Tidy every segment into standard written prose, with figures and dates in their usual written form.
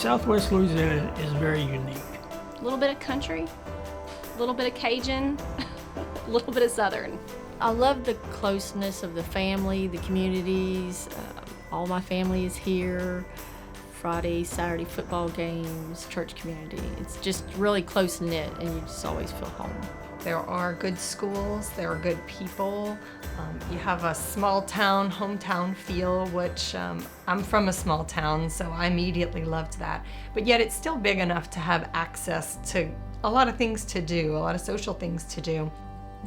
Southwest Louisiana is very unique. A little bit of country, a little bit of Cajun, a little bit of Southern. I love the closeness of the family, the communities. All my family is here. Friday, Saturday football games, church community. It's just really close-knit, and you just always feel home. There are good schools, there are good people. You have a small town, hometown feel, which I'm from a small town, so I immediately loved that. But yet it's still big enough to have access to a lot of things to do, a lot of social things to do.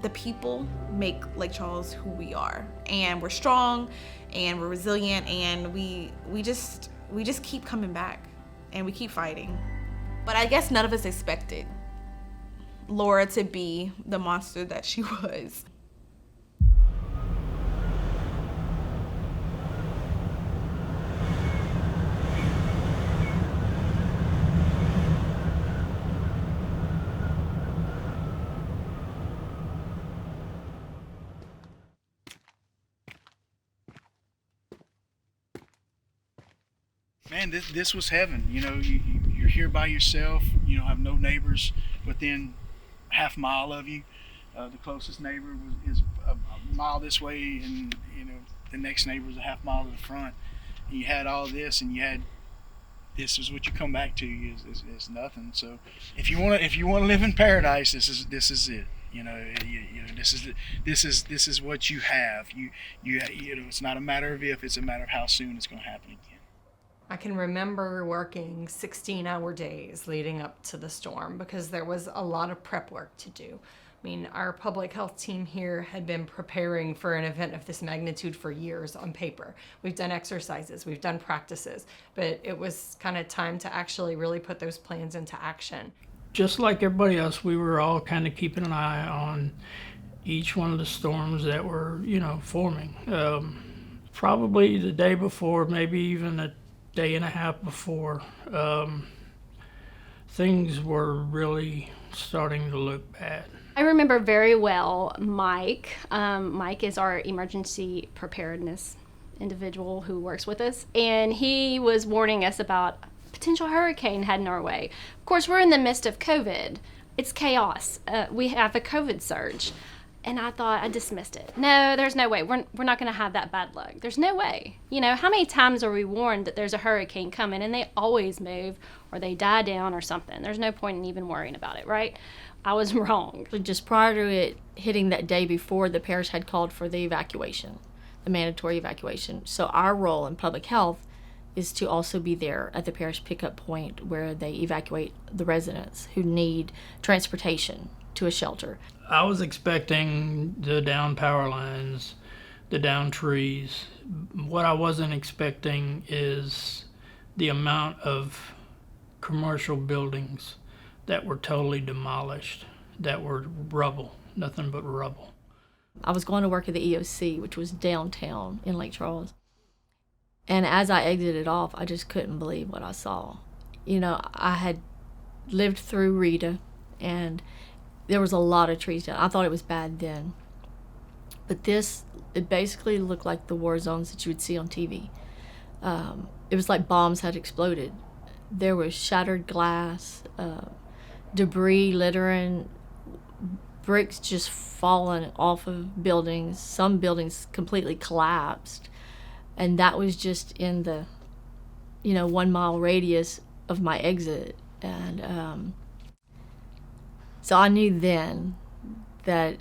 The people make Lake Charles who we are, and we're strong, and we're resilient, and we just keep coming back, and we keep fighting. But I guess none of us expected Laura to be the monster that she was. Man, this was heaven. You know, you're here by yourself. You don't have no neighbors within half mile of you. The closest neighbor is a mile this way, and the next neighbor is a half mile to the front. And you had all this, and this is what you come back to is nothing. So if you want to live in paradise, this is it. This is what you have. It's not a matter of if, it's a matter of how soon it's going to happen again. I can remember working 16-hour days leading up to the storm because there was a lot of prep work to do. I mean, our public health team here had been preparing for an event of this magnitude for years on paper. We've done exercises, we've done practices, but it was kind of time to actually really put those plans into action. Just like everybody else, we were all kind of keeping an eye on each one of the storms that were, forming. Probably the day before, maybe even a day and a half before, things were really starting to look bad. I remember very well Mike. Mike is our emergency preparedness individual who works with us, and he was warning us about a potential hurricane heading our way. Of course, we're in the midst of COVID. It's chaos. We have a COVID surge. And I dismissed it. No, there's no way. We're not going to have that bad luck. There's no way. How many times are we warned that there's a hurricane coming and they always move or they die down or something? There's no point in even worrying about it, right? I was wrong. Just prior to it hitting that day before, the parish had called for the evacuation, the mandatory evacuation. So our role in public health is to also be there at the parish pickup point where they evacuate the residents who need transportation to a shelter. I was expecting the down power lines, the down trees. What I wasn't expecting is the amount of commercial buildings that were totally demolished, that were rubble, nothing but rubble. I was going to work at the EOC, which was downtown in Lake Charles. And as I exited off, I just couldn't believe what I saw. I had lived through Rita, and there was a lot of trees down. I thought it was bad then. But it basically looked like the war zones that you would see on TV. It was like bombs had exploded. There was shattered glass, debris littering, bricks just falling off of buildings. Some buildings completely collapsed. And that was just in the, 1 mile radius of my exit. And so I knew then that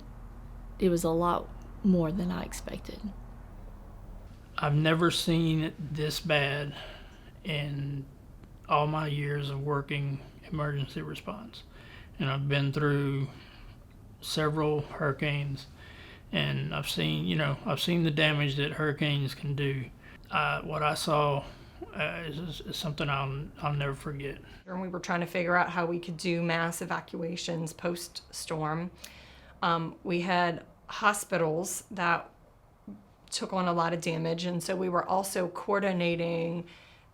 it was a lot more than I expected. I've never seen it this bad in all my years of working emergency response. And I've been through several hurricanes, and I've seen the damage that hurricanes can do. What I saw is something I'll never forget. And we were trying to figure out how we could do mass evacuations post-storm. We had hospitals that took on a lot of damage, and so we were also coordinating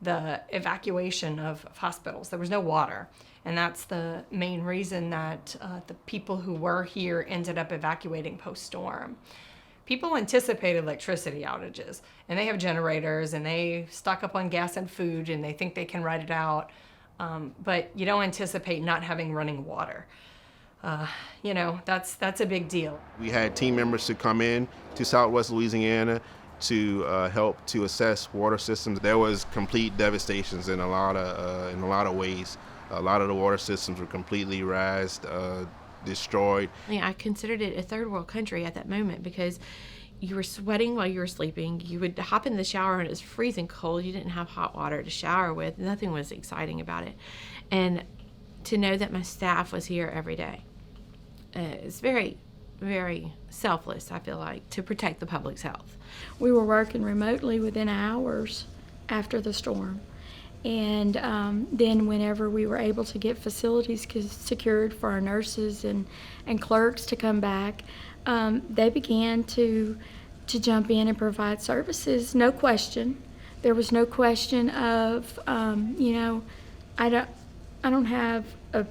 the evacuation of hospitals. There was no water, and that's the main reason that the people who were here ended up evacuating post-storm. People anticipated electricity outages, and they have generators, and they stock up on gas and food, and they think they can ride it out. but you don't anticipate not having running water. That's a big deal. We had team members to come in to Southwest Louisiana to help to assess water systems. There was complete devastations in a lot of ways. A lot of the water systems were completely razed, destroyed. I considered it a third world country at that moment because you were sweating while you were sleeping. You would hop in the shower and it was freezing cold. You didn't have hot water to shower with. Nothing was exciting about it. And to know that my staff was here every day, it's very, very selfless, I feel like, to protect the public's health. We were working remotely within hours after the storm. And then whenever we were able to get facilities secured for our nurses and clerks to come back, they began to jump in and provide services, no question. There was no question of, I don't have a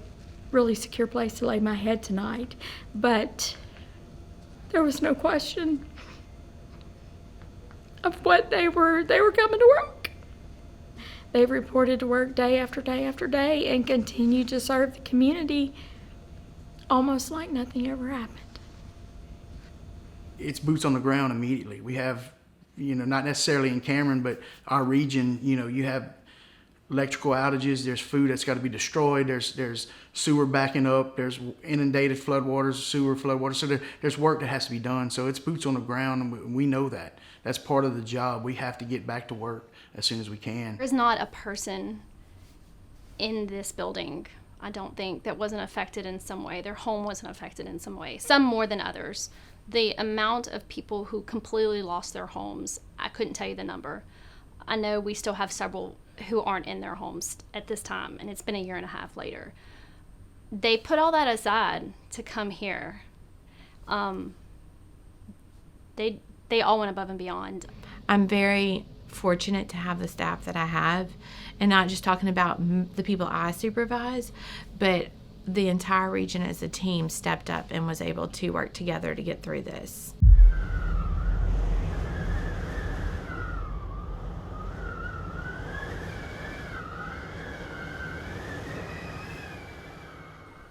really secure place to lay my head tonight, but there was no question of what they were coming to work. They've reported to work day after day after day and continue to serve the community almost like nothing ever happened. It's boots on the ground immediately. We have, not necessarily in Cameron, but our region, you have electrical outages, there's food that's got to be destroyed, there's sewer backing up, there's inundated floodwaters, sewer floodwaters, so there's work that has to be done. So it's boots on the ground, and we know that. That's part of the job. We have to get back to work as soon as we can. There's not a person in this building, I don't think, that wasn't affected in some way. Their home wasn't affected in some way, some more than others. The amount of people who completely lost their homes, I couldn't tell you the number. I know we still have several who aren't in their homes at this time, and it's been 1.5 years later. They put all that aside to come here. They all went above and beyond. I'm very fortunate to have the staff that I have, and not just talking about the people I supervise, but the entire region as a team stepped up and was able to work together to get through this.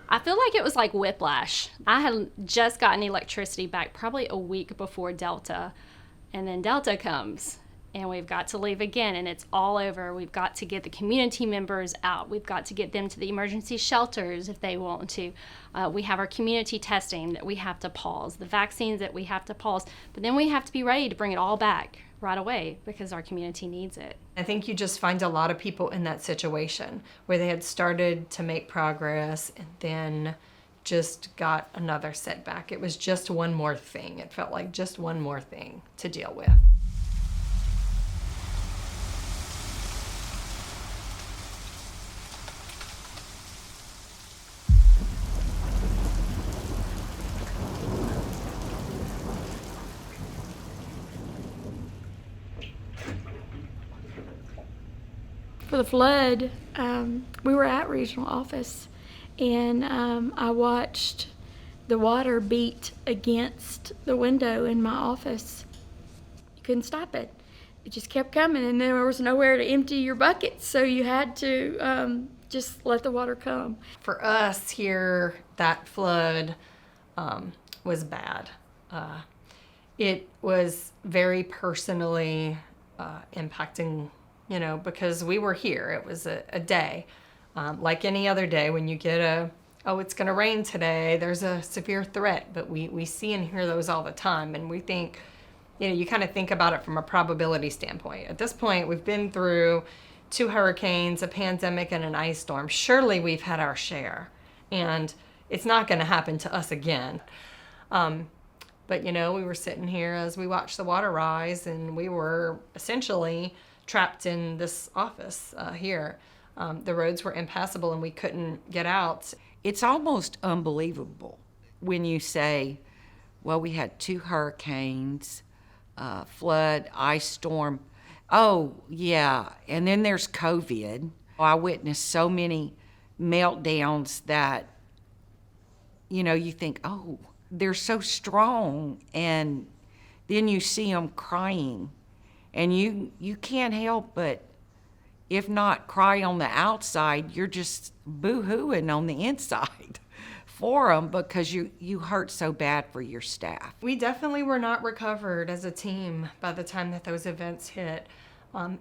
I feel like it was like whiplash. I had just gotten electricity back probably a week before Delta, and then Delta comes, and we've got to leave again, and it's all over. We've got to get the community members out. We've got to get them to the emergency shelters if they want to. We have our community testing that we have to pause, the vaccines that we have to pause, but then we have to be ready to bring it all back right away because our community needs it. I think you just find a lot of people in that situation where they had started to make progress and then just got another setback. It was just one more thing. It felt like just one more thing to deal with. For the flood, we were at regional office, and I watched the water beat against the window in my office. You couldn't stop it. It just kept coming, and there was nowhere to empty your buckets, so you had to just let the water come. For us here, that flood was bad. It was very personally impacting, because we were here. It was a day, like any other day when you get it's going to rain today, there's a severe threat, but we see and hear those all the time, and we think, you kind of think about it from a probability standpoint. At this point, we've been through 2 hurricanes, a pandemic, and an ice storm. Surely we've had our share, and it's not going to happen to us again. But, we were sitting here as we watched the water rise, and we were essentially trapped in this office here. The roads were impassable, and we couldn't get out. It's almost unbelievable when you say, well, we had 2 hurricanes, flood, ice storm. Oh, yeah, and then there's COVID. I witnessed so many meltdowns that, you think, oh, they're so strong, and then you see them crying, and you can't help but if not cry on the outside, you're just boo-hooing on the inside for them because you hurt so bad for your staff. We definitely were not recovered as a team by the time that those events hit.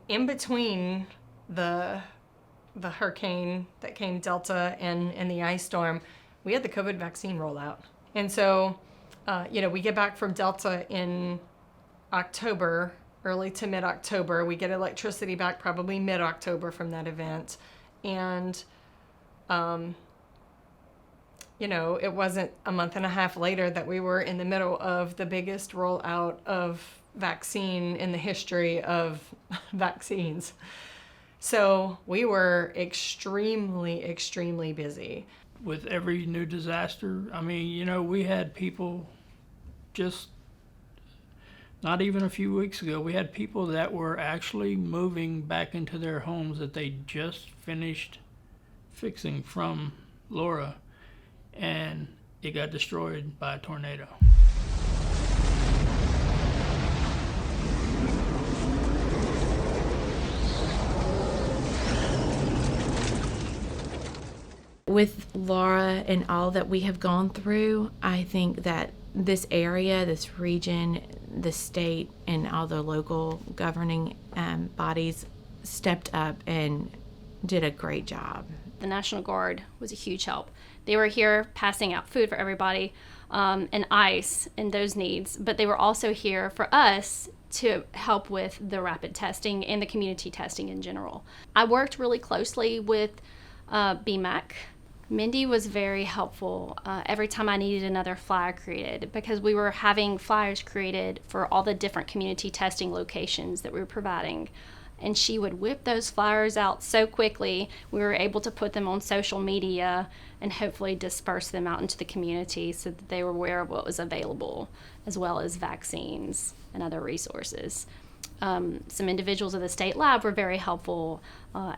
In between the hurricane that came, Delta, and the ice storm, we had the COVID vaccine rollout. And so, we get back from Delta in October, early to mid-October. We get electricity back probably mid-October from that event. And, it wasn't a month and a half later that we were in the middle of the biggest rollout of vaccine in the history of vaccines. So we were extremely, extremely busy. With every new disaster, I mean, we had people just not even a few weeks ago, we had people that were actually moving back into their homes that they just finished fixing from Laura, and it got destroyed by a tornado. With Laura and all that we have gone through, I think that this area, this region, the state, and all the local governing bodies stepped up and did a great job. The National Guard was a huge help. They were here passing out food for everybody and ice and those needs, but they were also here for us to help with the rapid testing and the community testing in general. I worked really closely with BMAC. Mindy was very helpful every time I needed another flyer created, because we were having flyers created for all the different community testing locations that we were providing. And she would whip those flyers out so quickly, we were able to put them on social media and hopefully disperse them out into the community so that they were aware of what was available, as well as vaccines and other resources. Some individuals of the state lab were very helpful.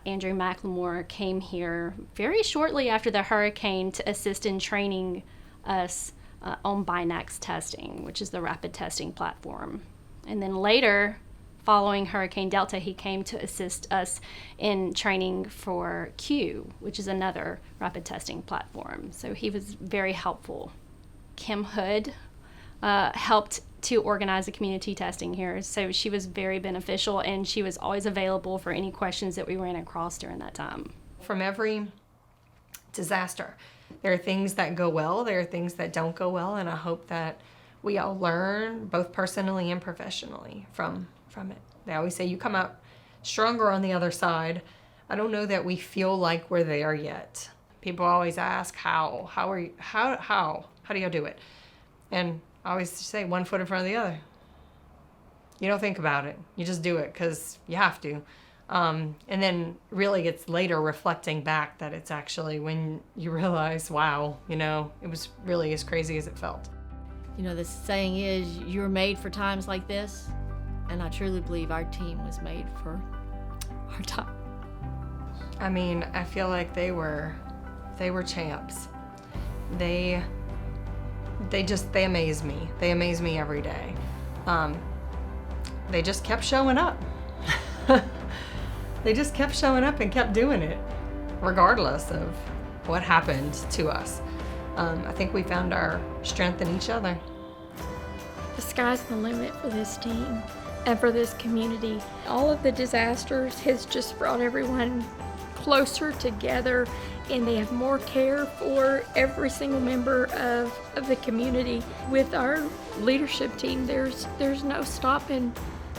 Andrew McLemore came here very shortly after the hurricane to assist in training us on Binax testing, which is the rapid testing platform. And then later, following Hurricane Delta, he came to assist us in training for Q, which is another rapid testing platform. So he was very helpful. Kim Hood helped to organize the community testing here. So she was very beneficial, and she was always available for any questions that we ran across during that time. From every disaster, there are things that go well, there are things that don't go well, and I hope that we all learn, both personally and professionally, from it. They always say you come out stronger on the other side. I don't know that we feel like we're there yet. People always ask, how do you do it? And I always say, one foot in front of the other. You don't think about it. You just do it because you have to. And then really it's later reflecting back that it's actually when you realize, wow, it was really as crazy as it felt. The saying is, you're made for times like this. And I truly believe our team was made for our time. I mean, I feel like they were champs. They amaze me. They amaze me every day. They just kept showing up. They just kept showing up and kept doing it, regardless of what happened to us. I think we found our strength in each other. The sky's the limit for this team and for this community. All of the disasters has just brought everyone closer together, and they have more care for every single member of the community. With our leadership team, there's no stopping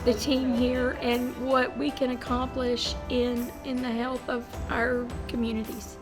the team here and what we can accomplish in the health of our communities.